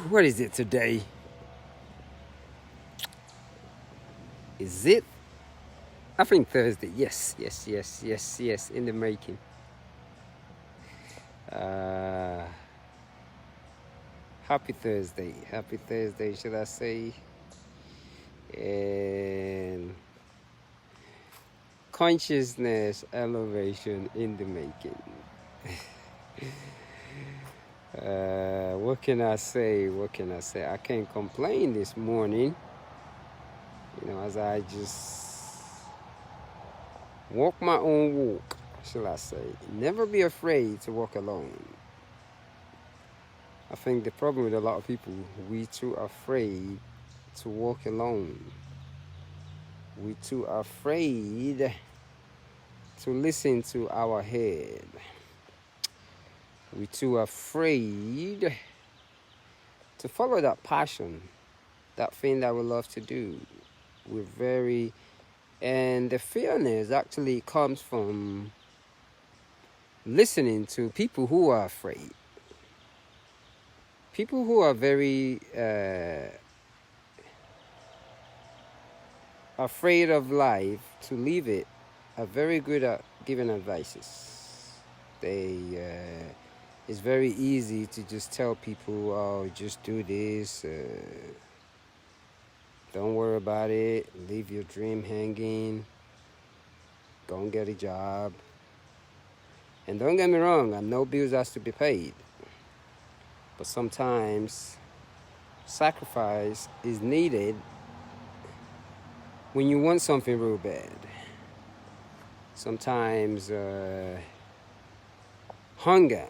What is it today? Is it? I think Thursday. Yes. In the making. Uh, Happy Thursday. Happy Thursday, should I say? And consciousness elevation in the making. What can I say? I can't complain this morning. As I just walk my own walk, shall I say. Never be afraid to walk alone. I think the problem with a lot of people, we too afraid to walk alone. We too afraid to listen to our head. We too afraid to follow that passion, that thing that we love to do. And the fearness actually comes from listening to people who are afraid. People who are very afraid of life, to leave it, are very good at giving advices. It's very easy to just tell people, oh, just do this, don't worry about it, leave your dream hanging, go and get a job. And don't get me wrong, I know bills has to be paid. But sometimes sacrifice is needed when you want something real bad. Sometimes hunger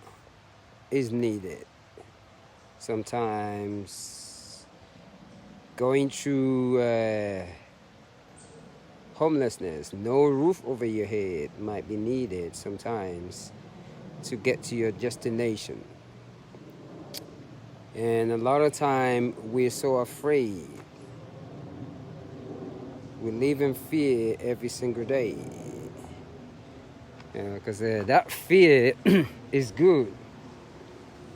is needed. Sometimes going through homelessness, no roof over your head, might be needed sometimes to get to your destination. And a lot of time we're so afraid. We live in fear every single day. Because that fear is good.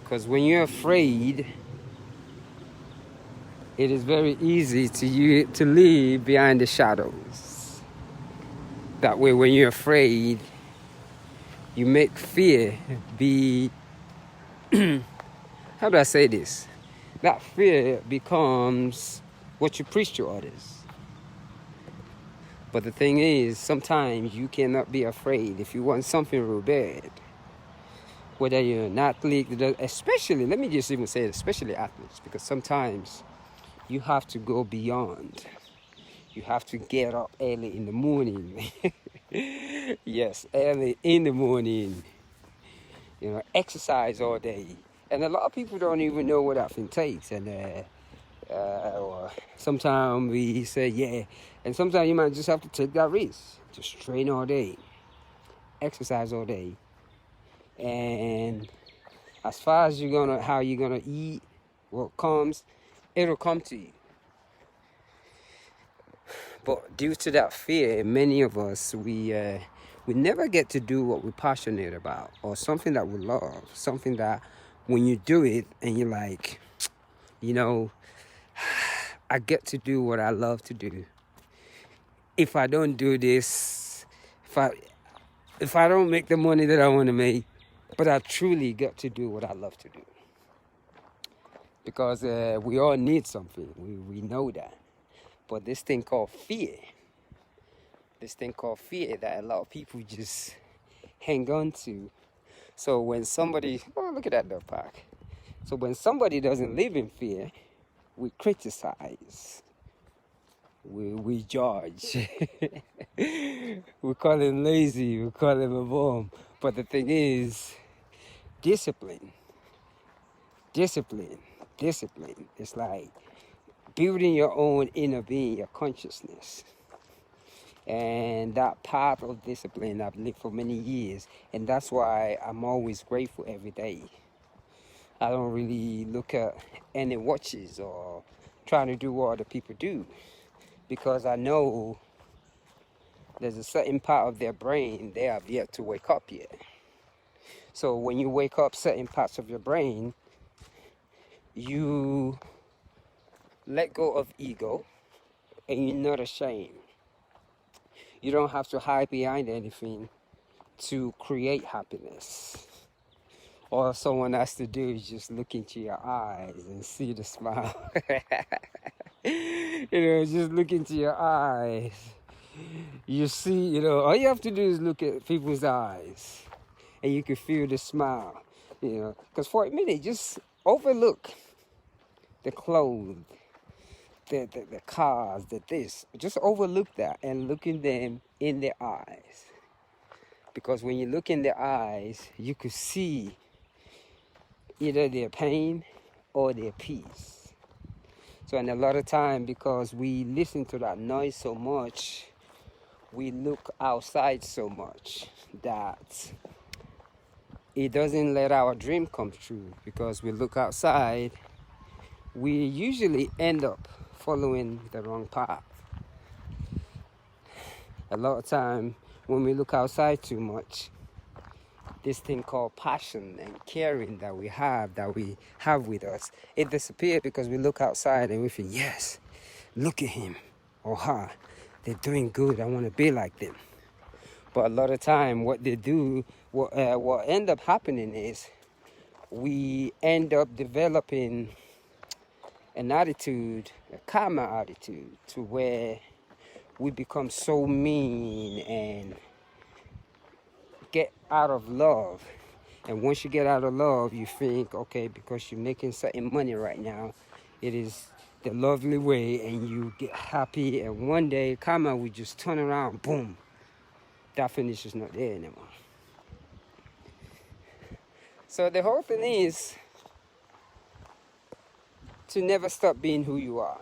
Because when you're afraid, it is very easy to live behind the shadows. That way, when you're afraid, you make fear be... How do I say this? That fear becomes what you preach to others. But the thing is, sometimes you cannot be afraid if you want something real bad. Whether you're an athlete, especially, let me just even say it, especially athletes, because sometimes you have to go beyond. You have to get up early in the morning. Yes, early in the morning. Exercise all day. And a lot of people don't even know what that thing takes. And sometimes we say, yeah. And sometimes you might just have to take that risk. Just train all day. Exercise all day. And as far as how you're gonna eat, what comes, it'll come to you. But due to that fear, many of us, we never get to do what we're passionate about, or something that we love, something that when you do it and you're like, I get to do what I love to do. If I don't do this, if I don't make the money that I want to make, but I truly get to do what I love to do. Because we all need something. We know that. But this thing called fear that a lot of people just hang on to. So when somebody, look at that dog park. So when somebody doesn't live in fear, we criticize. We judge. We call him lazy. We call him a bum. But the thing is, discipline. It's like building your own inner being, your consciousness. And that path of discipline I've lived for many years. And that's why I'm always grateful every day. I don't really look at any watches or trying to do what other people do. Because I know there's a certain part of their brain they have yet to wake up yet. So when you wake up certain parts of your brain, you let go of ego and you're not ashamed. You don't have to hide behind anything to create happiness. All someone has to do is just look into your eyes and see the smile. Just look into your eyes. You see, all you have to do is look at people's eyes and you can feel the smile, because for a minute, just overlook the clothes, the cars, the this. Just overlook that and look in them in their eyes. Because when you look in their eyes, you could see either their pain or their peace. So, and a lot of time, because we listen to that noise so much, we look outside so much that it doesn't let our dream come true. Because we look outside, we usually end up following the wrong path. A lot of time, when we look outside too much, this thing called passion and caring that we have with us, it disappears because we look outside and we think, yes, look at him or her, they're doing good, I want to be like them. But a lot of time what they do, what end up happening is we end up developing an attitude, a karma attitude, to where we become so mean and get out of love. And once you get out of love, you think, okay, because you're making certain money right now, it is the lovely way, and you get happy, and one day karma will just turn around, boom, that finish is not there anymore. So the whole thing is to never stop being who you are.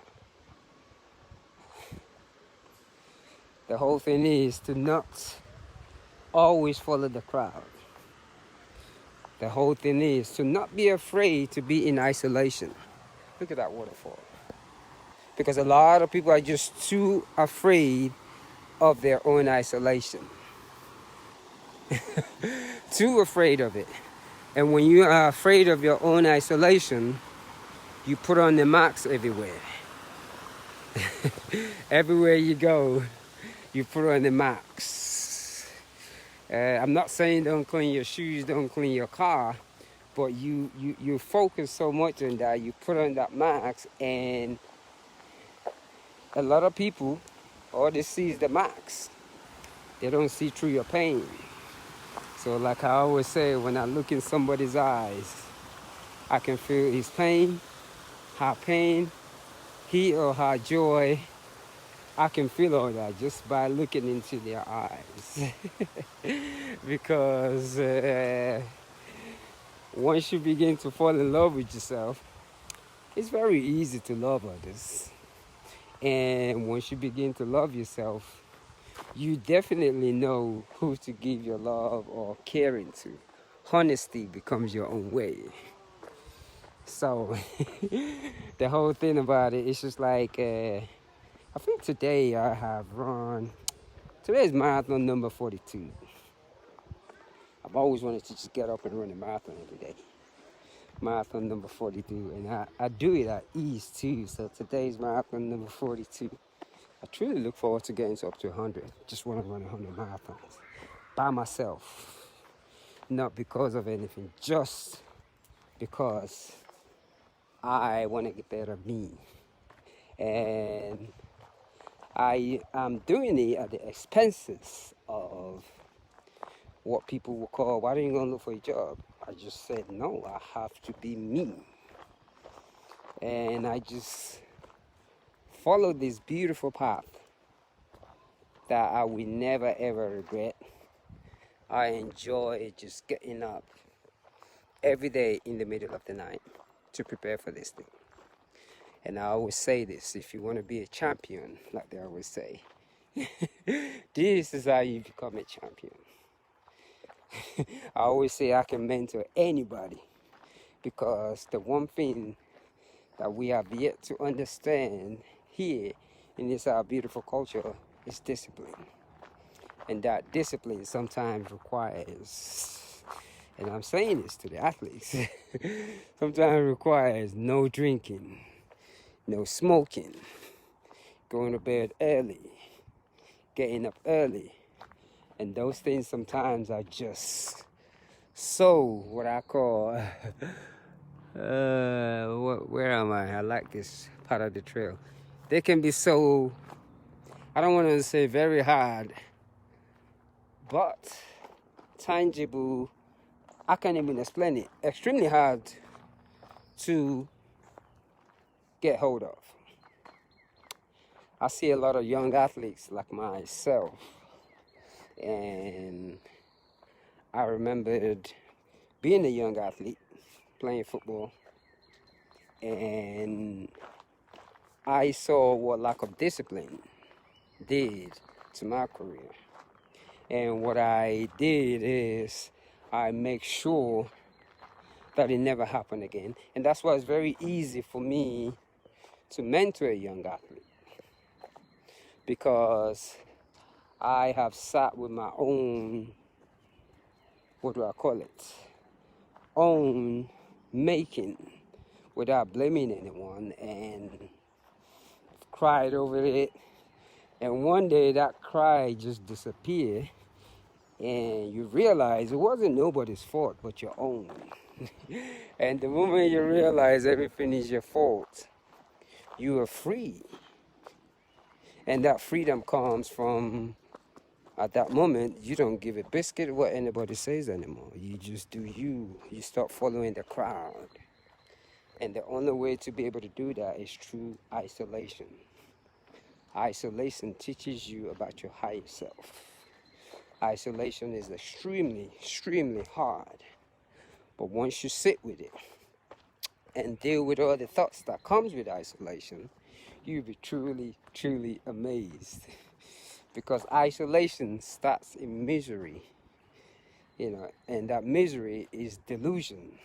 The whole thing is to not always follow the crowd. The whole thing is to not be afraid to be in isolation. Look at that waterfall. Because a lot of people are just too afraid of their own isolation. Too afraid of it. And when you are afraid of your own isolation, you put on the masks everywhere. Everywhere you go, you put on the masks. I'm not saying don't clean your shoes, don't clean your car, but you focus so much on that, you put on that mask, and a lot of people, all they see is the mask. They don't see through your pain. So like I always say, when I look in somebody's eyes, I can feel his pain, her pain, he or her joy. I can feel all that just by looking into their eyes. Because once you begin to fall in love with yourself, it's very easy to love others. And once you begin to love yourself, you definitely know who to give your love or caring to. Honesty becomes your own way. So the whole thing about it is just like, I think today I have run, today's marathon number 42. I've always wanted to just get up and run a marathon every day. Marathon number 42, and I do it at ease too. So today's marathon number 42. I truly look forward to getting up to 100. Just want to run 100 marathons by myself. Not because of anything, just because I want to get better me. And I am doing it at the expenses of what people will call, why don't you go and look for a job? I just said, no, I have to be me. And I just follow this beautiful path that I will never ever regret. I enjoy just getting up every day in the middle of the night to prepare for this thing. And I always say this, if you want to be a champion, like they always say, this is how you become a champion. I always say I can mentor anybody, because the one thing that we have yet to understand here in this our beautiful culture is discipline. And that discipline sometimes requires And I'm saying this to the athletes. Sometimes it requires no drinking, no smoking, going to bed early, getting up early. And those things sometimes are just so what I call, where am I? I like this part of the trail. They can be so, I don't want to say very hard, but tangible. I can't even explain it. Extremely hard to get hold of. I see a lot of young athletes like myself, and I remembered being a young athlete, playing football, and I saw what lack of discipline did to my career. And what I did is I make sure that it never happened again. And that's why it's very easy for me to mentor a young athlete, because I have sat with my own, what do I call it, own making without blaming anyone, and cried over it. And one day that cry just disappeared, and you realize it wasn't nobody's fault but your own. And the moment you realize everything is your fault, you are free. And that freedom comes from, at that moment, you don't give a biscuit what anybody says anymore. You just do you. You stop following the crowd. And the only way to be able to do that is through isolation. Isolation teaches you about your higher self. Isolation is extremely, extremely hard. But once you sit with it and deal with all the thoughts that comes with isolation, you'll be truly, truly amazed. Because isolation starts in misery, and that misery is delusion.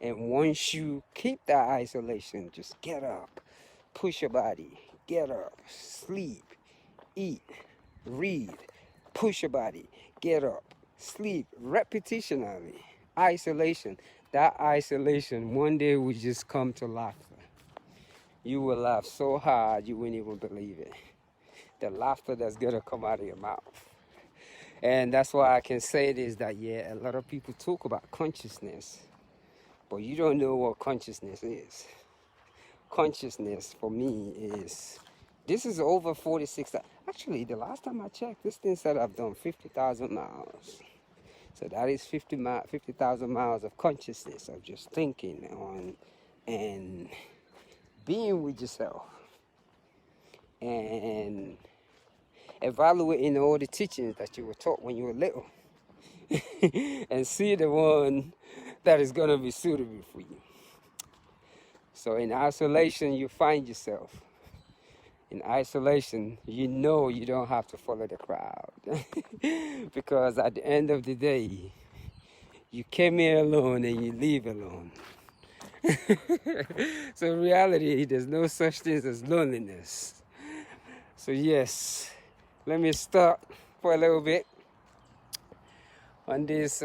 And once you keep that isolation, just get up, push your body, get up, sleep, eat, read, push your body, get up, sleep, repetitionally. Isolation. That isolation one day will just come to laughter. You will laugh so hard you wouldn't even believe it. The laughter that's gonna come out of your mouth. And that's why I can say this, that a lot of people talk about consciousness, but you don't know what consciousness is. Consciousness for me is, this is over 46, actually the last time I checked, this thing said I've done 50,000 miles. So that is 50,000 miles of consciousness, of just thinking on and being with yourself and evaluating all the teachings that you were taught when you were little and see the one that is going to be suitable for you. So in isolation, you find yourself. In isolation, you know you don't have to follow the crowd. Because at the end of the day, you came here alone and you leave alone. So in reality, there's no such thing as loneliness. So yes, let me start for a little bit on this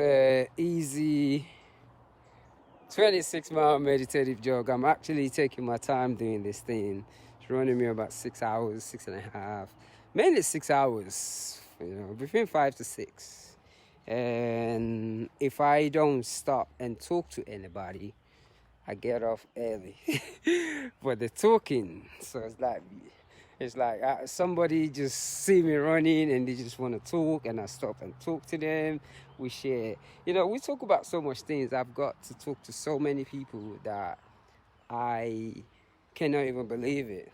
easy 26-mile meditative jog. I'm actually taking my time doing this thing. It's running me about 6 hours, 6.5, mainly 6 hours, between 5 to 6. And if I don't stop and talk to anybody, I get off early. But the talking, so it's like somebody just see me running and they just want to talk, and I stop and talk to them. We share, we talk about so much things. I've got to talk to so many people that I cannot even believe it.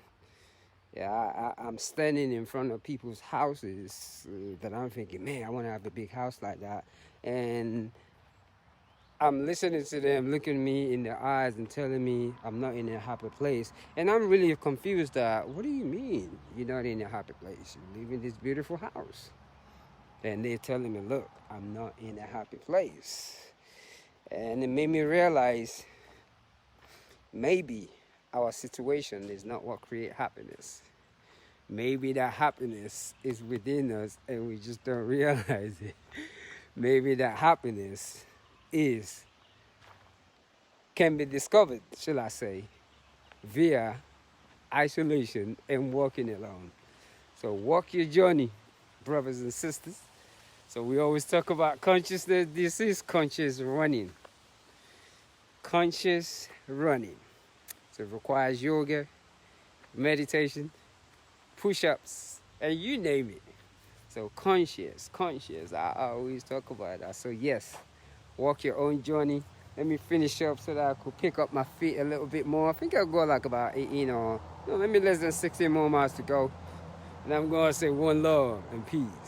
I'm standing in front of people's houses that I'm thinking, man, I want to have a big house like that. And I'm listening to them, looking me in the eyes and telling me I'm not in a happy place. And I'm really confused that, what do you mean you're not in a happy place? You live in this beautiful house. And they're telling me, look, I'm not in a happy place. And it made me realize maybe our situation is not what creates happiness. Maybe that happiness is within us and we just don't realize it. Maybe that happiness is can be discovered, shall I say, via isolation and walking alone. So walk your journey, brothers and sisters. So we always talk about consciousness. This is conscious running. Conscious running. So it requires yoga, meditation, push-ups, and you name it. So conscious. I always talk about that. So yes, walk your own journey. Let me finish up so that I could pick up my feet a little bit more. I think I'll go like about 18 or, no, maybe less than 16 more miles to go. And I'm going to say one love and peace.